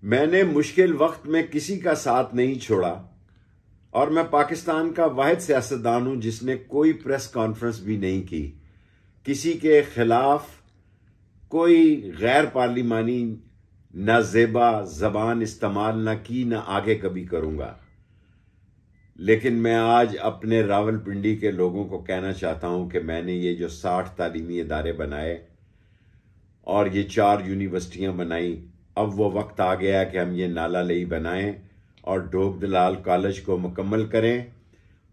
मैंने मुश्किल वक्त में किसी का साथ नहीं छोड़ा और मैं पाकिस्तान का वाहिद सियासतदान हूं जिसने कोई प्रेस कॉन्फ्रेंस भी नहीं की, किसी के खिलाफ कोई गैर पार्लिमानी नाजेबा जबान इस्तेमाल ना की, ना आगे कभी करूंगा। लेकिन मैं आज अपने रावलपिंडी के लोगों को कहना चाहता हूं कि मैंने ये जो 60 तालीमी इदारे बनाए और ये 4 यूनिवर्सिटियां बनाई, अब वो वक्त आ गया कि हम ये नाला लई बनाएं और ढोक दलाल कॉलेज को मुकम्मल करें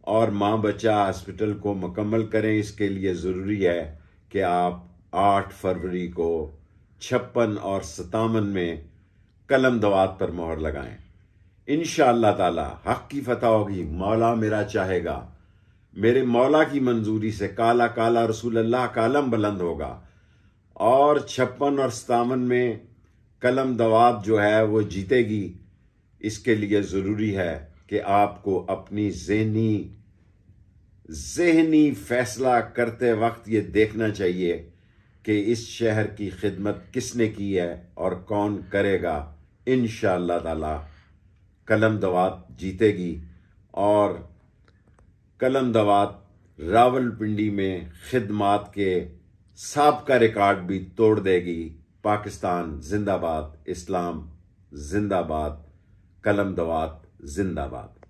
और माँ बच्चा हॉस्पिटल को मुकम्मल करें। इसके लिए ज़रूरी है कि आप 8 फरवरी को 56 और 57 में कलम दवात पर मोहर लगाएं। इंशाअल्लाह ताला हक की फतह होगी। मौला मेरा चाहेगा, मेरे मौला की मंजूरी से काला काला रसूल अल्लाह का अलम बुलंद होगा और 56 और 57 में कलम दवात जो है वो जीतेगी। इसके लिए ज़रूरी है कि आपको अपनी ज़हनी फैसला करते वक्त ये देखना चाहिए कि इस शहर की खिदमत किसने की है और कौन करेगा। इंशाअल्लाह ताला कलम दवात जीतेगी और कलम दवात रावलपिंडी में खिदमात के साबका रिकॉर्ड भी तोड़ देगी। पाकिस्तान जिंदाबाद, इस्लाम जिंदाबाद, कलम दवात जिंदाबाद।